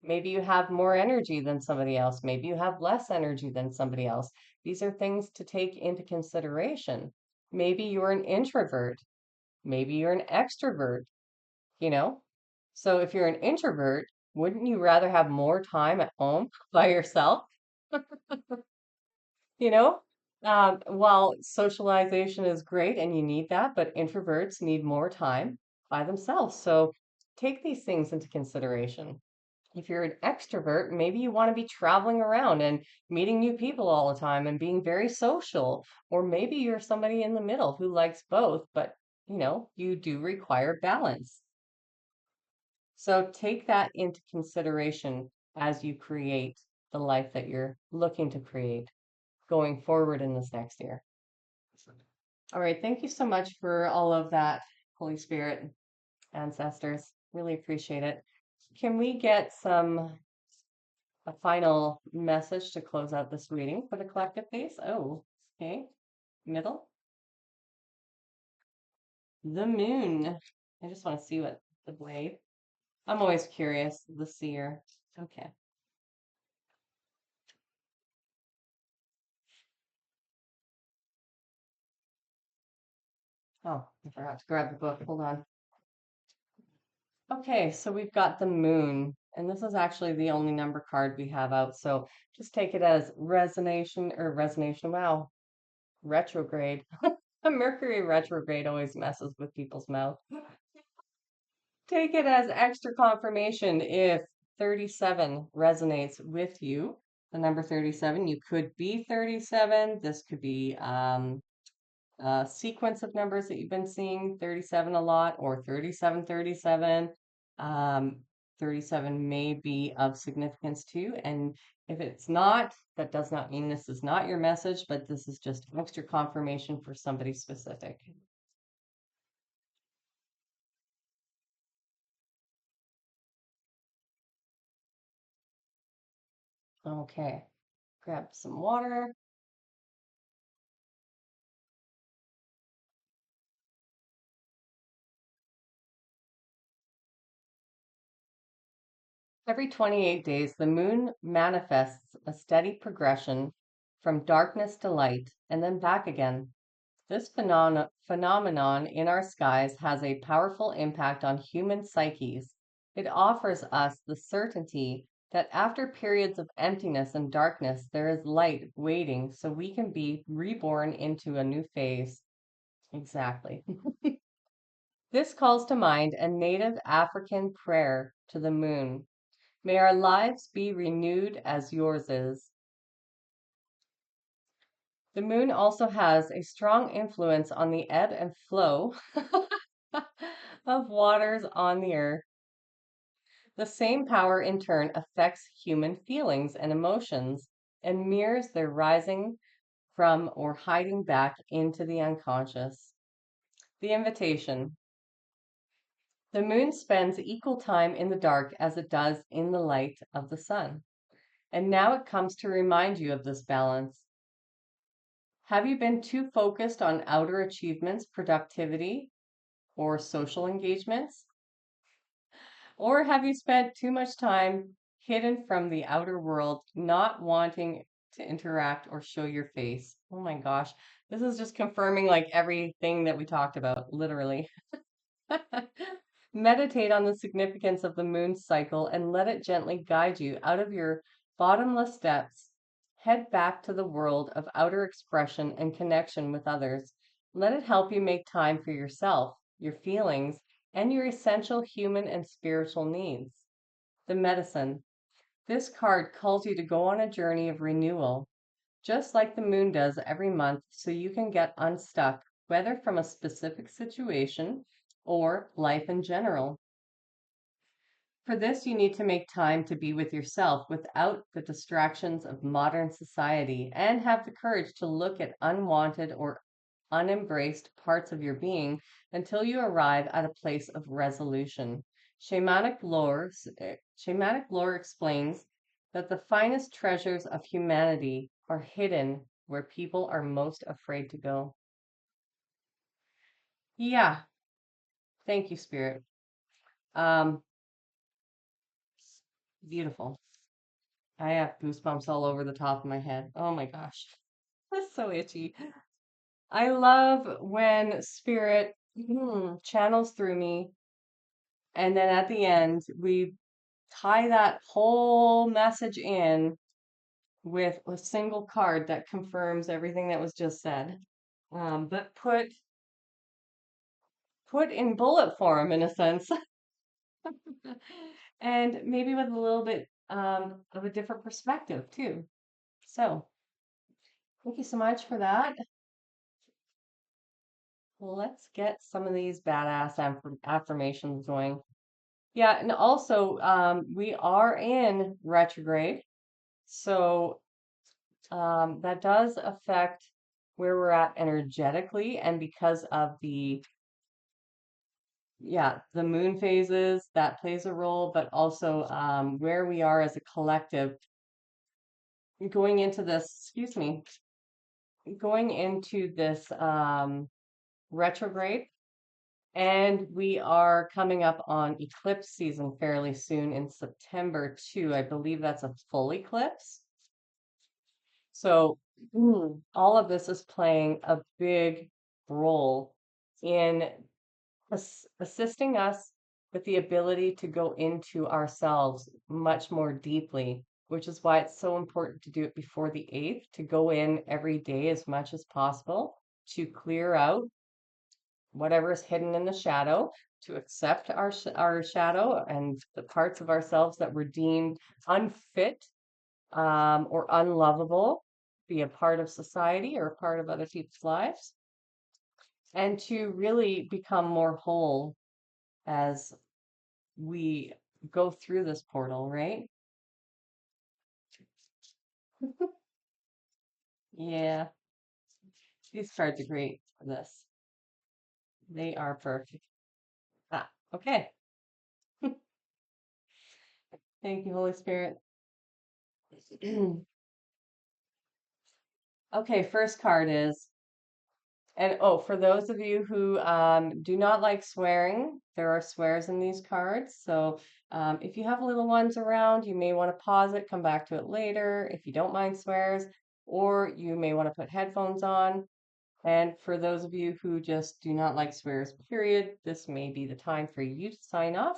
Maybe you have more energy than somebody else. Maybe you have less energy than somebody else. These are things to take into consideration. Maybe you're an introvert. Maybe you're an extrovert, you know? So if you're an introvert, wouldn't you rather have more time at home by yourself? You know? While socialization is great and you need that, but introverts need more time by themselves. So take these things into consideration. If you're an extrovert, maybe you want to be traveling around and meeting new people all the time and being very social. Or maybe you're somebody in the middle who likes both, but you do require balance. So take that into consideration as you create the life that you're looking to create going forward in this next year. All right. Thank you so much for all of that, Holy Spirit, ancestors. Really appreciate it. Can we get a final message to close out this reading for the collective, please? Oh, okay. Middle. The moon. I just want to see what the blade. I'm always curious. The seer. Okay. Oh, I forgot to grab the book. Hold on. Okay, so we've got the moon, and this is actually the only number card we have out. So just take it as resonation. Wow, retrograde. A Mercury retrograde always messes with people's mouth. Take it as extra confirmation if 37 resonates with you. The number 37, you could be 37. This could be a sequence of numbers that you've been seeing, 37 a lot, or 37, 37. Um, 37 may be of significance too. And if it's not, that does not mean this is not your message, but this is just extra confirmation for somebody specific. Okay, grab some water. Every 28 days, the moon manifests a steady progression from darkness to light and then back again. This phenomenon in our skies has a powerful impact on human psyches. It offers us the certainty that after periods of emptiness and darkness, there is light waiting so we can be reborn into a new phase. Exactly. This calls to mind a native African prayer to the moon. May our lives be renewed as yours is. The moon also has a strong influence on the ebb and flow of waters on the earth. The same power in turn affects human feelings and emotions and mirrors their rising from or hiding back into the unconscious. The invitation. The moon spends equal time in the dark as it does in the light of the sun. And now it comes to remind you of this balance. Have you been too focused on outer achievements, productivity, or social engagements? Or have you spent too much time hidden from the outer world, not wanting to interact or show your face? Oh my gosh, this is just confirming like everything that we talked about, literally. Meditate on the significance of the moon cycle and let it gently guide you out of your bottomless depths. Head back to the world of outer expression and connection with others. Let it help you make time for yourself, your feelings, and your essential human and spiritual needs. The medicine. This card calls you to go on a journey of renewal, just like the moon does every month, so you can get unstuck, whether from a specific situation or life in general. For this, you need to make time to be with yourself without the distractions of modern society and have the courage to look at unwanted or unembraced parts of your being until you arrive at a place of resolution. Shamanic lore explains that the finest treasures of humanity are hidden where people are most afraid to go. Yeah, thank you, Spirit. Um, Beautiful. I have goosebumps all over the top of my head. Oh my gosh. That's so itchy. I love when spirit channels through me, and then at the end, we tie that whole message in with a single card that confirms everything that was just said. But put in bullet form in a sense, and maybe with a little bit of a different perspective too. So, thank you so much for that. Let's get some of these badass affirmations going. Yeah, and also we are in retrograde, so that does affect where we're at energetically, and because of the yeah the moon phases, that plays a role, but also where we are as a collective going into this. Excuse me, going into this retrograde. And we are coming up on eclipse season fairly soon in September too. I believe that's a full eclipse. So all of this is playing a big role. in assisting us with the ability to go into ourselves much more deeply, which is why it's so important to do it before the 8th, to go in every day as much as possible, to clear out whatever is hidden in the shadow, to accept our shadow and the parts of ourselves that were deemed unfit or unlovable, be a part of society or a part of other people's lives, and to really become more whole as we go through this portal, right? Yeah, these cards are great for this. They are perfect. Ah, okay. Thank you, Holy Spirit. Okay, first card is, and oh, for those of you who do not like swearing, there are swears in these cards. So if you have little ones around, you may want to pause it, come back to it later if you don't mind swears, or you may want to put headphones on. And for those of you who just do not like swears, period, this may be the time for you to sign off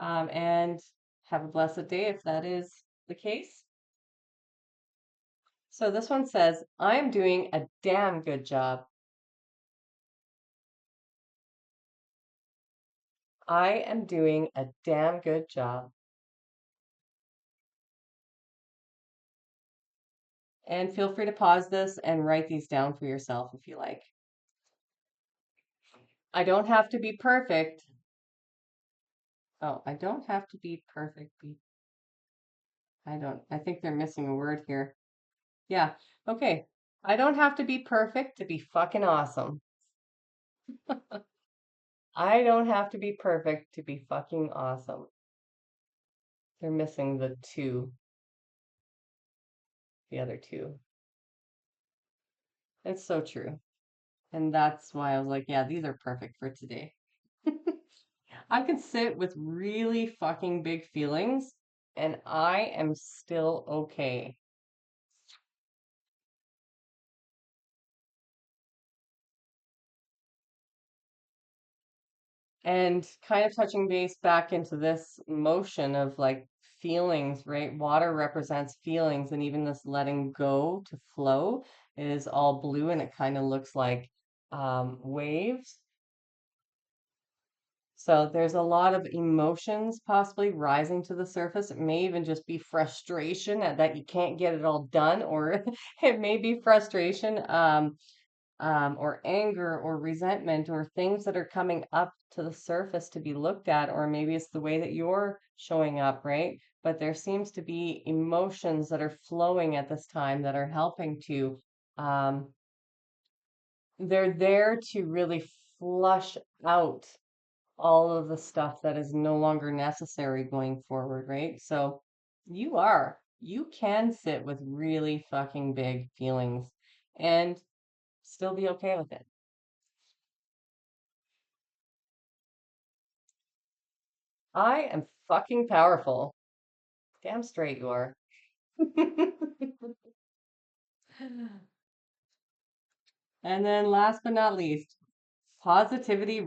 and have a blessed day if that is the case. So this one says, I'm doing a damn good job. I am doing a damn good job. And feel free to pause this and write these down for yourself if you like. I don't have to be perfect. Oh, I don't have to be perfect. I think they're missing a word here. Yeah, okay. I don't have to be perfect to be fucking awesome. I don't have to be perfect to be fucking awesome. They're missing the two, the other two. It's so true. And that's why I was like, yeah, these are perfect for today. I can sit with really fucking big feelings and I am still okay. And kind of touching base back into this motion of like feelings, right? Water represents feelings, and even this letting go to flow is all blue and it kind of looks like waves. So there's a lot of emotions possibly rising to the surface. It may even just be frustration that you can't get it all done, or it may be frustration. Or anger or resentment or things that are coming up to the surface to be looked at, or maybe it's the way that you're showing up, right? But there seems to be emotions that are flowing at this time that are helping to, um, they're there to really flush out all of the stuff that is no longer necessary going forward, right? So you can sit with really fucking big feelings and still be okay with it. I am fucking powerful. Damn straight you are. And then last but not least, positivity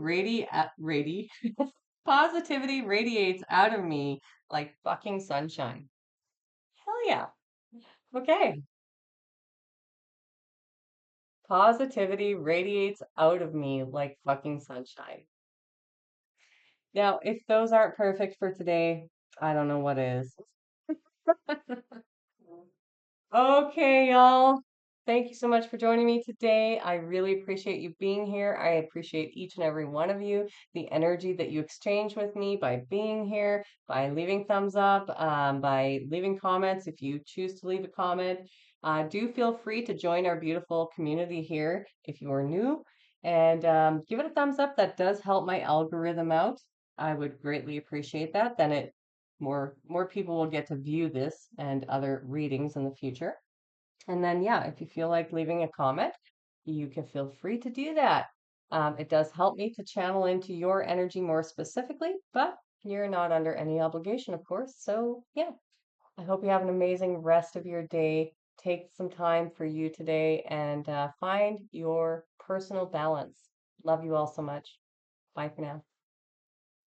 positivity radiates out of me like fucking sunshine. Hell yeah. Okay. Positivity radiates out of me like fucking sunshine. Now, if those aren't perfect for today, I don't know what is. Okay, y'all. Thank you so much for joining me today. I really appreciate you being here. I appreciate each and every one of you, the energy that you exchange with me by being here, by leaving thumbs up, by leaving comments if you choose to leave a comment. Do feel free to join our beautiful community here if you are new and give it a thumbs up. That does help my algorithm out. I would greatly appreciate that. Then it more people will get to view this and other readings in the future. And then, yeah, if you feel like leaving a comment, you can feel free to do that. It does help me to channel into your energy more specifically, but you're not under any obligation, of course. So, yeah, I hope you have an amazing rest of your day. Take some time for you today and find your personal balance. Love you all so much. Bye for now.